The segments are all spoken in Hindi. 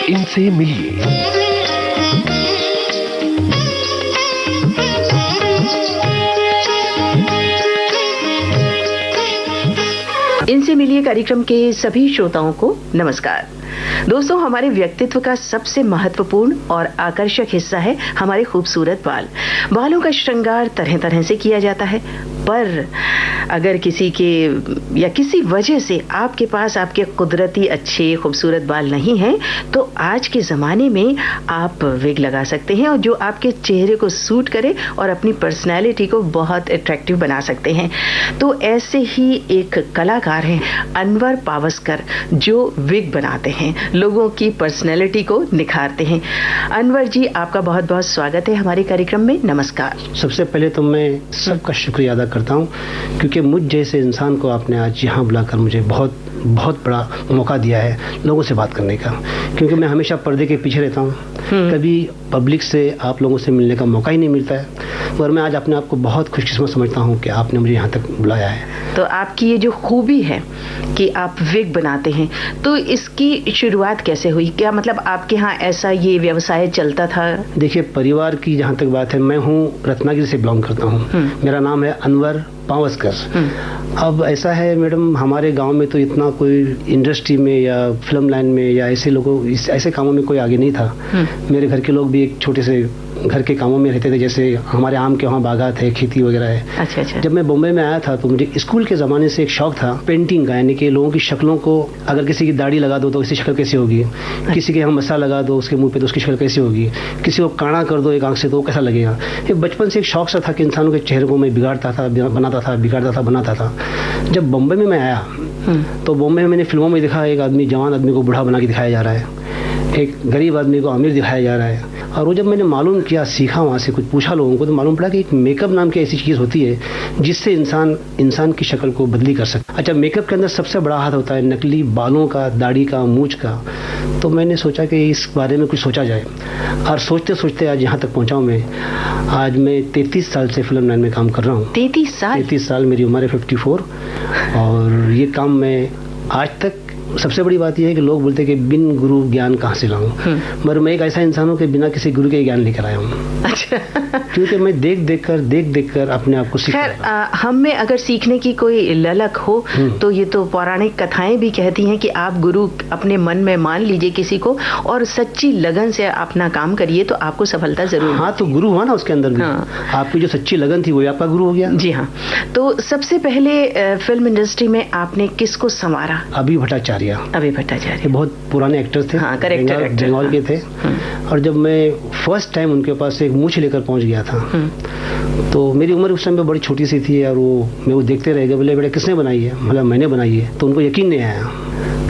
इनसे मिलिए। इनसे मिलिए कार्यक्रम के सभी श्रोताओं को नमस्कार। दोस्तों, हमारे व्यक्तित्व का सबसे महत्वपूर्ण और आकर्षक हिस्सा है हमारे खूबसूरत बाल। बालों का श्रृंगार तरह तरह से किया जाता है, पर अगर किसी के या किसी वजह से आपके पास आपके कुदरती अच्छे खूबसूरत बाल नहीं हैं, तो आज के ज़माने में आप विग लगा सकते हैं और जो आपके चेहरे को सूट करे और अपनी पर्सनैलिटी को बहुत अट्रैक्टिव बना सकते हैं। तो ऐसे ही एक कलाकार हैं अनवर पावस्कर, जो विग बनाते हैं, लोगों की पर्सनैलिटी को निखारते हैं। अनवर जी, आपका बहुत बहुत स्वागत है हमारे कार्यक्रम में। नमस्कार। सबसे पहले तो मैं सबका शुक्रिया अदा करता हूँ, क्योंकि मुझ जैसे इंसान को आपने आज यहाँ बुलाकर मुझे बहुत बड़ा मौका दिया है लोगों से बात करने का, क्योंकि मैं हमेशा पर्दे के पीछे रहता हूँ। कभी पब्लिक से आप लोगों से मिलने का मौका ही नहीं मिलता है, और मैं आज अपने आप को बहुत खुशकिस्मत समझता हूँ कि आपने मुझे यहाँ तक बुलाया है। तो आपकी ये जो खूबी है कि आप विग बनाते हैं, तो इसकी शुरुआत कैसे हुई? क्या मतलब आपके यहाँ ऐसा ये व्यवसाय चलता था? देखिए, परिवार की जहाँ तक बात है, मैं हूँ रत्नागिरी से बिलोंग करता हूँ। मेरा नाम है अनवर पावस्कर। अब ऐसा है मैडम, हमारे गांव में तो इतना कोई इंडस्ट्री में या फिल्म लाइन में या ऐसे कामों में कोई आगे नहीं था। मेरे घर के लोग भी एक छोटे से घर के कामों में रहते थे, जैसे हमारे आम के वहाँ बागात है, खेती वगैरह है। अच्छा। जब मैं बॉम्बे में आया था तो मुझे स्कूल के ज़माने से एक शौक था पेंटिंग का, यानी कि लोगों की शक्लों को, अगर किसी की दाढ़ी लगा दो तो उसकी शक्ल कैसी होगी, किसी के हम मसा लगा दो उसके मुंह पे तो उसकी शक्ल कैसी होगी, किसी को काना कर दो एक आंख से तो वो कैसा लगेगा। ये बचपन से एक शौक सा था कि इंसानों के चेहरे को मैं बिगाड़ता था, बनाता था। जब बॉम्बे में मैं आया तो बॉम्बे में मैंने फिल्मों में देखा एक जवान आदमी को बूढ़ा बना के दिखाया जा रहा है, एक गरीब आदमी को अमीर दिखाया जा रहा है। और वो जब मैंने मालूम किया, सीखा, वहाँ से कुछ पूछा लोगों को, तो मालूम पड़ा कि एक मेकअप नाम की ऐसी चीज़ होती है जिससे इंसान की शक्ल को बदली कर सकता है। अच्छा, मेकअप के अंदर सबसे बड़ा हाथ होता है नकली बालों का, दाढ़ी का, मूंछ का। तो मैंने सोचा कि इस बारे में कुछ सोचा जाए, और सोचते सोचते आज यहाँ तक पहुँचा हूँ। आज मैं 33 साल से फिल्म लाइन में काम कर रहा हूँ। 33 साल मेरी उम्र है, 54। और ये काम मैं आज तक, सबसे बड़ी बात यह है कि लोग बोलते हैं कि बिन गुरु ज्ञान कहाँ से लाऊं, मगर मैं एक ऐसा इंसान हूँ कि बिना किसी गुरु के ज्ञान लेकर आया हूँ। अच्छा। क्योंकि मैं देख कर अपने आप को सीख। खैर, हम में अगर सीखने की कोई ललक हो तो ये तो पौराणिक कथाएं भी कहती हैं कि आप गुरु अपने मन में मान लीजिए किसी को और सच्ची लगन से अपना काम करिए तो आपको सफलता जरूर। हाँ, तो गुरु हुआ ना उसके अंदर भी। हाँ। आपकी जो सच्ची लगन थी वही आपका गुरु हो गया। जी हाँ। तो सबसे पहले फिल्म इंडस्ट्री में आपने किसको संवारा? अभी भट्टाचार्य। बहुत पुराने एक्टर थे। हाँ, करेक्टर बंगाल के थे। और जब मैं फर्स्ट टाइम उनके पास एक मूंछ लेकर पहुंच गया था, तो मेरी उम्र उस टाइम पे बड़ी छोटी सी थी, और मैं देखते रह गए। बोले, बेटा किसने बनाई है? बोला, मैंने बनाई है। तो उनको यकीन नहीं आया।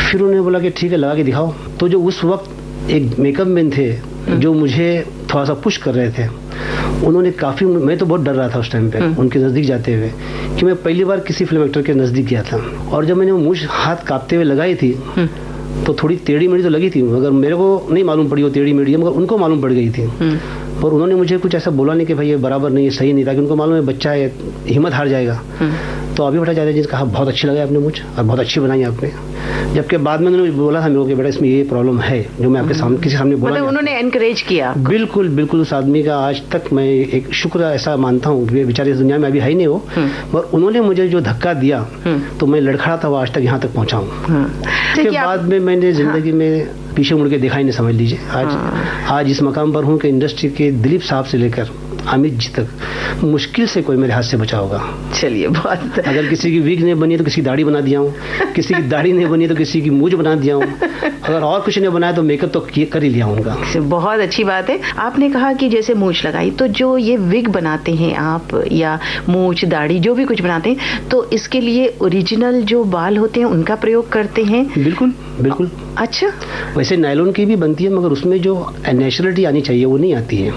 फिर उन्होंने बोला कि ठीक है, लगा के दिखाओ। तो जो उस वक्त एक मेकअप मैन थे जो मुझे थोड़ा सा पुश कर रहे थे, उन्होंने काफ़ी, मैं तो बहुत डर रहा था उस टाइम पे उनके नज़दीक जाते हुए, कि मैं पहली बार किसी फिल्म एक्टर के नज़दीक गया था। और जब मैंने वो मूंछ हाथ कांपते हुए लगाई थी तो थोड़ी टेढ़ी मेढ़ी तो लगी थी, मगर मेरे को नहीं मालूम पड़ी वो टेढ़ी मेढ़ी है, मगर उनको मालूम पड़ गई थी। और उन्होंने मुझे कुछ ऐसा बोला नहीं कि भाई ये बराबर नहीं है, सही नहीं था, कि उनको मालूम है बच्चा है, हिम्मत हार जाएगा। तो अभी भट्टाचार्य जी ने कहा, बहुत अच्छी लगा आपने मुझे और बहुत अच्छी बनाई आपने। जबकि बाद में उन्होंने बोला था मेरे को कि बेटा इसमें ये प्रॉब्लम है, जो मैं आपके सामने किसी सामने बोला। उन्होंने एनकरेज किया। बिल्कुल उस आदमी का आज तक मैं एक शुक्र ऐसा मानता हूँ कि बेचारे इस दुनिया में अभी है ही नहीं वो, और उन्होंने मुझे जो धक्का दिया तो मैं लड़खड़ा था, वो आज तक यहाँ तक पहुँचा हूँ। उसके बाद में मैंने जिंदगी में पीछे मुड़ के देखा ही नहीं, समझ लीजिए। आज इस मकाम पर हूँ कि इंडस्ट्री के दिलीप साहब से लेकर अमित जी तक मुश्किल से कोई मेरे हाथ से बचा होगा। चलिए, बहुत। अगर किसी की विग नहीं बनी तो किसी की दाढ़ी बना दिया हूँ, किसी की दाढ़ी नहीं बनी तो किसी की मूंछ बना दिया हूँ, अगर और कुछ नहीं बनाया तो मेकअप तो कर ही लिया उनका। बहुत अच्छी बात है। आपने कहा कि जैसे मूंछ लगाई, तो जो ये विग बनाते हैं आप, या मूंछ, दाढ़ी, जो भी कुछ बनाते हैं, तो इसके लिए ओरिजिनल जो बाल होते हैं उनका प्रयोग करते हैं? बिल्कुल। अच्छा। वैसे नायलॉन की भी बनती है, मगर उसमें जो नेचुरलिटी आनी चाहिए वो नहीं आती है।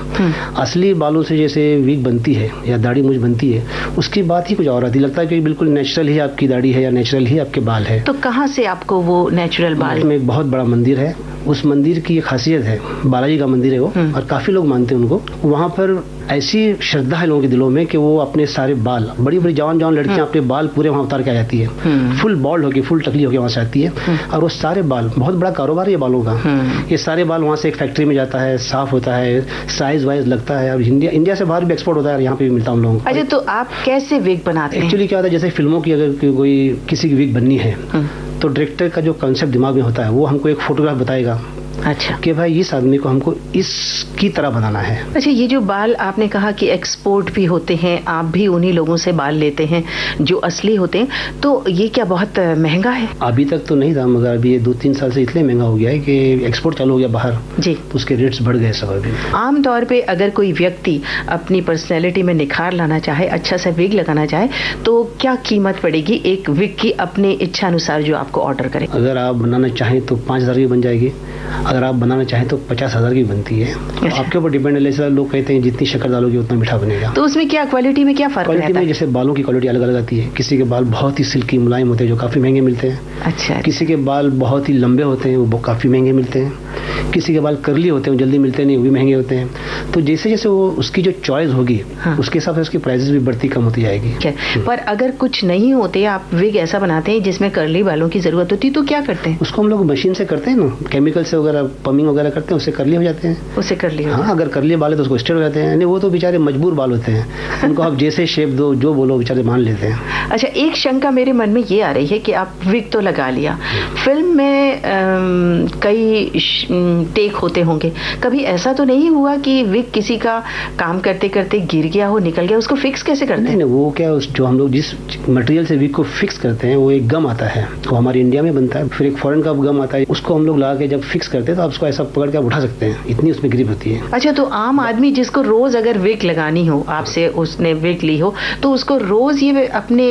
असली बालों से जैसे विग बनती है या दाढ़ी मूंछ बनती है, उसकी बात ही कुछ और आती है। लगता है कि बिल्कुल नेचुरल ही आपकी दाढ़ी है या नेचुरल ही आपके बाल है। तो कहाँ से आपको वो नेचुरल बाल? में एक बहुत बड़ा मंदिर है, उस मंदिर की ये खासियत है, बालाजी का मंदिर है वो, और काफी लोग मानते हैं उनको। वहाँ पर ऐसी श्रद्धा है लोगों के दिलों में कि वो अपने सारे बाल, बड़ी बड़ी जवान जवान लड़कियां अपने बाल पूरे वहाँ उतार के आ जाती है, फुल बॉल्ड होगी, फुल टकली होगी वहाँ से आती है, और वो सारे बाल, बहुत बड़ा कारोबार है ये बालों का। ये सारे बाल वहाँ से एक फैक्ट्री में जाता है, साफ होता है, साइज वाइज लगता है, और इंडिया से बाहर भी एक्सपोर्ट होता है, यहाँ पे भी मिलता है हम लोगों को। अच्छा, तो आप कैसे विग बनाते हैं? एक्चुअली क्या होता है, जैसे फिल्मों की अगर कोई किसी की विग बननी है तो डायरेक्टर का जो कॉन्सेप्ट दिमाग में होता है वो हमको एक फोटोग्राफ बताएगा। अच्छा, कि भाई इस आदमी को हमको इसकी तरह बनाना है। अच्छा, ये जो बाल आपने कहा कि एक्सपोर्ट भी होते हैं, आप भी उन्हीं लोगों से बाल लेते हैं जो असली होते हैं, तो ये क्या बहुत महंगा है? अभी तक तो नहीं था, मगर अभी ये 2-3 साल से इसलिए महंगा हो गया है कि एक्सपोर्ट चालू हो गया बाहर जी, तो उसके रेट्स बढ़ गए सब। अभी आमतौर पे अगर कोई व्यक्ति अपनी पर्सनैलिटी में निखार लाना चाहे, अच्छा सा विग लगाना चाहे, तो क्या कीमत पड़ेगी एक विग की अपनी इच्छा अनुसार जो आपको ऑर्डर करे? अगर आप बनाना चाहें तो 5,000 की बन जाएगी, अगर आप बनाना चाहें तो 50,000 की बनती है। तो आपके ऊपर डिपेंड है। जैसे लोग कहते हैं जितनी शक्कर डालोगे उतना मीठा बनेगा। तो उसमें क्या क्वालिटी में क्या फर्क रहता है? क्वालिटी में जैसे बालों की क्वालिटी अलग अलग आती है। किसी के बाल बहुत ही सिल्की मुलायम होते हैं जो काफ़ी महंगे मिलते हैं। अच्छा। किसी के बाल बहुत ही लंबे होते हैं वो काफ़ी महंगे मिलते हैं। किसी के बाल करली होते हैं, जल्दी मिलते नहीं, वो भी महंगे होते हैं। तो जैसे जैसे वो उसकी जो चॉइस होगी उसके हिसाब से उसकी प्राइसेस भी बढ़ती कम होती जाएगी। पर अगर कुछ नहीं होते, आप विग ऐसा बनाते हैं जिसमें कर्ली बालों की जरूरत होती, तो क्या करते हैं? उसको हम लोग मशीन से करते हैं ना, केमिकल से वगैरह, पमिंग वगैरह करते हैं, उससे कर्ली हो जाते हैं। उससे कर्ली? हाँ, अगर कर्ली बाल है तो उसको स्ट्रेट हो जाते हैं। नहीं, वो तो बेचारे मजबूर बाल होते हैं, उनको आप जैसे शेप दो, जो बोलो, बेचारे मान लेते हैं। अच्छा, एक शंका मेरे मन में ये आ रही है कि आप विग तो लगा लिया, फिल्म में कई टेक होते होंगे, कभी ऐसा तो नहीं हुआ कि विग किसी का काम करते करते गिर गया हो, निकल गया, उसको फिक्स कैसे करते हैं? नहीं, वो क्या, जो हम लोग जिस मटेरियल से विग को फिक्स करते हैं वो एक गम आता है, वो हमारे इंडिया में बनता है, फिर एक फॉरेन का गम आता है, उसको हम लोग लगा के जब फिक्स करते हैं तो आप उसको ऐसा पकड़ के उठा सकते हैं, इतनी उसमें ग्रिप होती है। अच्छा, तो आम आदमी जिसको रोज अगर विग लगानी हो, आपसे उसने विग ली हो, तो उसको रोज ये अपने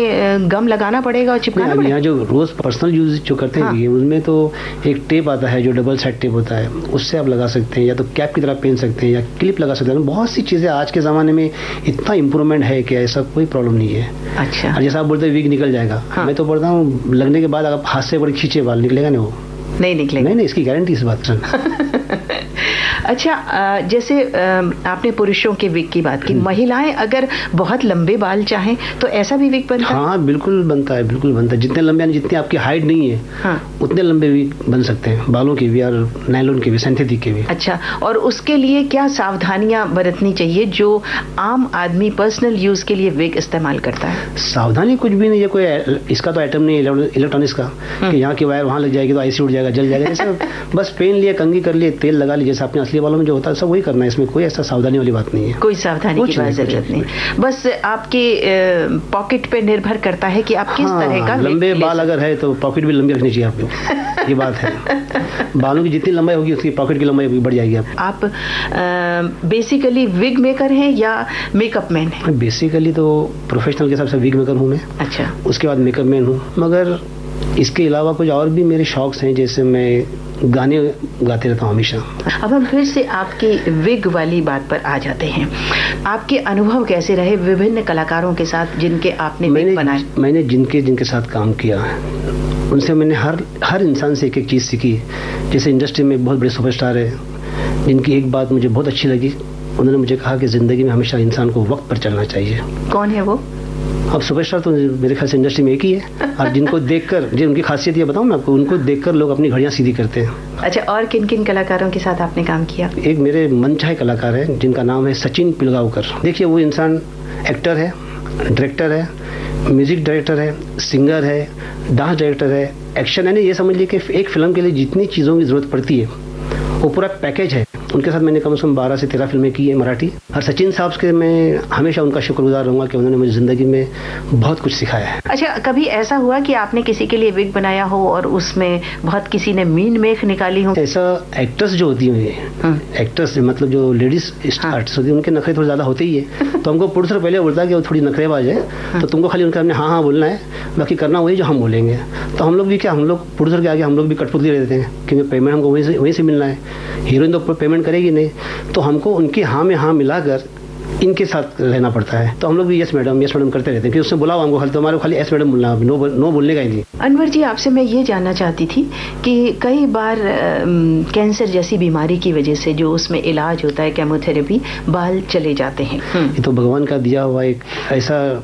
गम लगाना पड़ेगा और चिपकाना पड़ेगा? यहाँ जो रोज पर्सनल यूज जो करते हैं उसमें तो एक टेप आता है जो डबल साइड टेप होता है, उससे आप लगा सकते हैं, या तो कैप की तरह पहन सकते हैं, या क्लिप लगा सकते हैं। बहुत सी चीजें आज के जमाने में इतना इम्प्रूवमेंट है कि ऐसा कोई प्रॉब्लम नहीं है। अच्छा। और जैसा आप बोलते हैं विग निकल जाएगा, मैं तो बोलता हूँ लगने के बाद अगर हाथ से बड़े खींचे बाल निकलेगा नहीं, वो नहीं निकलेगा। नहीं, इसकी गारंटी इस बात अच्छा, जैसे आपने पुरुषों के विग की बात की, महिलाएं अगर बहुत लंबे बाल चाहें तो ऐसा भी विग बनता है? हाँ, बिल्कुल बनता है, बिल्कुल बनता है। जितने लंबे, जितनी आपकी हाइट नहीं है उतने लंबे विग बन सकते हैं, बालों के भी और नायलॉन के भी, सिंथेटिक के भी। अच्छा, और उसके लिए क्या सावधानियां बरतनी चाहिए जो आम आदमी पर्सनल यूज के लिए विग इस्तेमाल करता है? सावधानी कुछ भी नहीं है, कोई इसका तो आइटम नहीं है इलेक्ट्रॉनिक्स का कि यहाँ की वायर वहाँ लग जाएगी तो आईसी उड़ जाएगा, जल जाएगा। जैसे बस पेन लिए, कंघी कर लिए, तेल लगा लीजिए, जैसे अपने असली बालों में जो होता है सब वही करना है। इसमें कोई ऐसा सावधानी वाली बात नहीं है। कोई सावधानी की जरूरत नहीं, बस आपके पॉकेट पे निर्भर करता है कि आप किस तरह का। लंबे बाल अगर है तो पॉकेट भी लंबी रखनी चाहिए आपको, ये बात है। बालों की जितनी लंबाई होगी उसकी पॉकेट की लंबाई बढ़ जाएगी। आप बेसिकली विग मेकर हैं या मेकअप मैन हैं? बेसिकली तो प्रोफेशनल के हिसाब से विग मेकर हूँ मैं। अच्छा। उसके बाद मेकअप मैन हूँ, मगर इसके अलावा कुछ और भी मेरे शौक हैं, जैसे मैं गाने गाते रहता हूँ हमेशा। अब हम फिर से आपकी विग वाली बात पर आ जाते हैं। आपके अनुभव कैसे रहे विभिन्न कलाकारों के साथ जिनके आपने विग बनाए? मैंने जिनके साथ काम किया उनसे मैंने हर इंसान से एक एक चीज़ सीखी। जैसे इंडस्ट्री में बहुत बड़े सुपरस्टार है जिनकी एक बात मुझे बहुत अच्छी लगी, उन्होंने मुझे कहा कि ज़िंदगी में हमेशा इंसान को वक्त पर चलना चाहिए। कौन है वो? अब सुपरस्टार तो मेरे ख्याल से इंडस्ट्री में एक ही है, और जिनको देखकर, जो उनकी खासियत ये बताऊं मैं आपको, उनको देखकर लोग अपनी घड़ियां सीधी करते हैं। अच्छा, और किन किन कलाकारों के साथ आपने काम किया? एक मेरे मनचाहे कलाकार है जिनका नाम है सचिन पिलगांवकर। देखिए, वो इंसान एक्टर है, डायरेक्टर है, म्यूजिक डायरेक्टर है, सिंगर है, डांस डायरेक्टर है, एक्शन है। ये समझ लीजिए कि एक फिल्म के लिए जितनी चीज़ों की जरूरत पड़ती है वो पूरा पैकेज है। उनके साथ मैंने कम से कम 12 से 13 फिल्में की है मराठी। और सचिन साहब के मैं हमेशा उनका शुक्रगुजार रहूंगा कि उन्होंने मुझे ज़िंदगी में बहुत कुछ सिखाया है। अच्छा, कभी ऐसा हुआ कि आपने किसी के लिए विग बनाया हो और उसमें बहुत किसी ने मीन मेख निकाली हो? ऐसा एक्ट्रेस जो होती है, एक्ट्रेस मतलब जो लेडीज आर्टिस्ट होती है, उनके नखरे थोड़े ज़्यादा होते ही है। तो हमको प्रोड्यूसर पहले बोलता है कि वो थोड़ी नखरेबाज है, तो तुमको खाली उनके सामने हाँ बोलना है, बाकी करना वही जो हम बोलेंगे। तो हम लोग भी क्या, हम लोग प्रोड्यूसर के आगे हम लोग भी कठपुतली रहते हैं, क्योंकि पेमेंट हमको वहीं से मिलना है। हीरोइन तो पेमेंट करेगी नहीं, तो हमको उनकी हाँ में हाँ मिलाकर इनके साथ रहना पड़ता है। तो हम लोग भी यस मैडम करते रहते हैं कि उसने बुलाओ हमको, तो हमारे खाली यस मैडम बोलना, नो बोलने का ही नहीं। अनवर जी, आपसे मैं ये जानना चाहती थी कि कई बार कैंसर जैसी बीमारी की वजह से जो उसमें इलाज होता है, केमोथेरेपी, बाल चले जाते हैं। ये तो भगवान का दिया हुआ एक ऐसा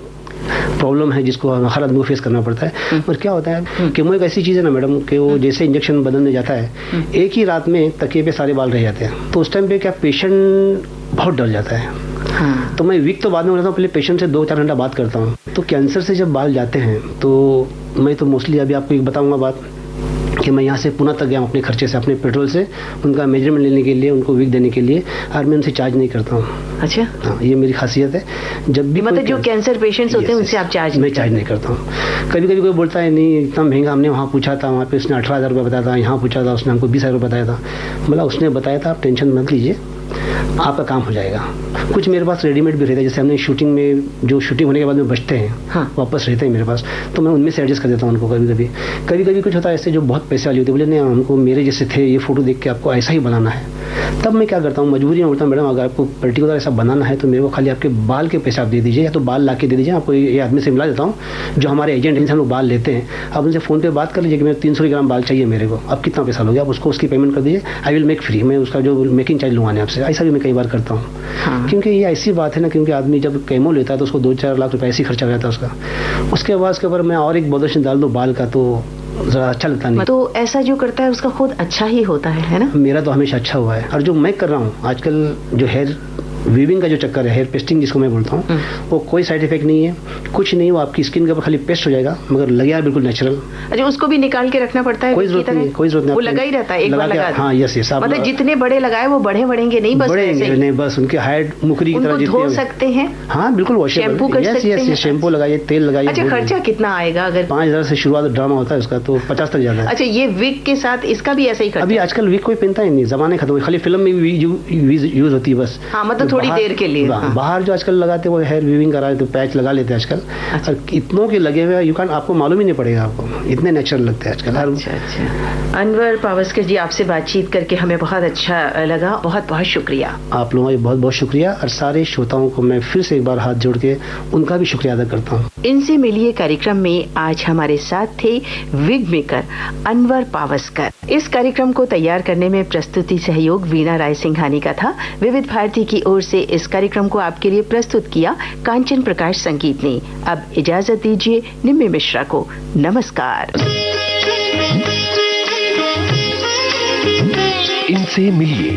प्रॉब्लम है जिसको हर आदमी को फेस करना पड़ता है। और क्या होता है, केमो एक ऐसी चीज़ है ना मैडम कि वो जैसे इंजेक्शन बदन में जाता है, एक ही रात में तकिए पे सारे बाल रह जाते हैं। तो उस टाइम पे क्या पेशेंट बहुत डर जाता है। हाँ। तो मैं वीक तो बाद में हो जाता हूँ, पहले पेशेंट से 2-4 घंटा बात करता हूँ। तो कैंसर से जब बाल जाते हैं तो मैं तो मोस्टली अभी आपको एक बताऊँगा बात कि मैं यहाँ से पुणे तक गया हूँ अपने खर्चे से, अपने पेट्रोल से, उनका मेजरमेंट लेने के लिए, उनको विग देने के लिए, और मैं उनसे चार्ज नहीं करता हूँ। अच्छा। हाँ, ये मेरी खासियत है। जब भी मतलब जो कैंसर पेशेंट्स होते हैं उनसे आप चार्ज मैं चार्ज नहीं करता हूँ। कभी कभी कोई बोलता है नहीं इतना महंगा, हमने वहाँ पूछा था, वहाँ पे उसने 18,000 रुपये बताया था, यहाँ पूछा था उसने हमको 20,000 रुपये बताया था। मतलब उसने बताया था, आप टेंशन मत लीजिए, आपका काम हो जाएगा। कुछ मेरे पास रेडीमेड भी रहता है, जैसे हमने शूटिंग में जो शूटिंग होने के बाद में बचते हैं, हाँ, वापस रहते हैं मेरे पास, तो मैं उनमें से एडजस्ट कर देता हूँ उनको। कभी कभी कुछ होता है ऐसे जो बहुत पैसे वाली होती है, बोले नहीं हमको मेरे जैसे थे, ये फोटो देख के आपको ऐसा ही बनाना है। तब मैं क्या करता हूँ, मजबूरी में बोलता हूँ मैडम अगर आपको पर्टिकुलर ऐसा बनाना है तो मेरे को खाली आपके बाल के पैसे आप दे दीजिए, या तो बाल ला के दे दीजिए। आपको ये आदमी से मिला देता हूँ जो हमारे एजेंट हैं, हम लोग बाल लेते हैं। आप उनसे फ़ोन पे बात कर लीजिए कि मेरे 300 ग्राम बाल चाहिए मेरे को, अब कितना पैसा लोगे आप, उसको उसकी पेमेंट कर दीजिए, आई विल मेक फ्री। मैं उसका जो मेकिंग चार्ज लूँगा आपसे, ऐसा भी मैं कई बार करता हूँ। हाँ। क्योंकि ये ऐसी बात है ना, क्योंकि आदमी जब केमो लेता है तो उसको 2-4 लाख रुपए ऐसे ही खर्चा रहता है उसका। उसके बाद उसके ऊपर मैं और एक बॉदर्शन डाल दूँ बाल का तो ज़रा अच्छा लगता नहीं। तो ऐसा जो करता है उसका खुद अच्छा ही होता है ना? मेरा तो हमेशा अच्छा हुआ है। और जो मैं कर रहा हूँ आजकल, जो हेयर वीविंग का जो चक्कर है, हेयर पेस्टिंग जिसको मैं बोलता हूँ, वो कोई साइड इफेक्ट नहीं है, कुछ नहीं। वो आपकी स्किन के ऊपर खाली पेस्ट हो जाएगा, मगर लगेगा बिल्कुल नेचुरल। अच्छा, उसको भी निकाल के रखना पड़ता है? कोई जरूरत नहीं, कोई जरूरत नहीं, वो लगा ही रहता है, एक बार लगा। हाँ, यस यस। मतलब जितने बड़े लगाए वो बढ़ेंगे नहीं, बस बढ़ेंगे नहीं, बस उनकी हाइट मुकरी की तरह धो सकते हैं। हाँ बिल्कुल, वॉशेबल। शैम्पू कर सकते हैं। शैम्पू लगाइए, तेल लगाइए। अच्छा, खर्चा कितना आएगा? अगर 5,000 से शुरुआत ड्रामा होता है उसका, तो 50 तक जाता है। अच्छा, ये विग के साथ इसका भी ऐसा ही खर्चा? अभी आजकल विग कोई पहनता ही नहीं, जमाने खत्म हो गए, खाली फिल्म में यूज होती है बस। हाँ, मतलब थोड़ी देर के लिए। बाहर जो आजकल लगाते हैं वो हेयर वीविंग करा तो पैच लगा लेते हैं आजकल। अच्छा। इतनों के लगे हुए यू कैन, आपको मालूम ही नहीं पड़ेगा, आपको इतने नेचुरल लगते हैं आजकल। अच्छा। अनवर पावस्कर जी, आपसे बातचीत करके हमें बहुत अच्छा लगा, बहुत बहुत शुक्रिया। आप लोगों का बहुत बहुत शुक्रिया, और सारे श्रोताओं को मैं फिर से एक बार हाथ जोड़ के उनका भी शुक्रिया अदा करता हूँ। इनसे मिलिए कार्यक्रम में आज हमारे साथ थे विग मेकर अनवर पावस्कर। इस कार्यक्रम को तैयार करने में प्रस्तुति सहयोग वीणा राय सिंघानी का था। विविध भारती की ओर से इस कार्यक्रम को आपके लिए प्रस्तुत किया कांचन प्रकाश संगीत ने। अब इजाजत दीजिए निम्मी मिश्रा को। नमस्कार। इनसे मिलिए।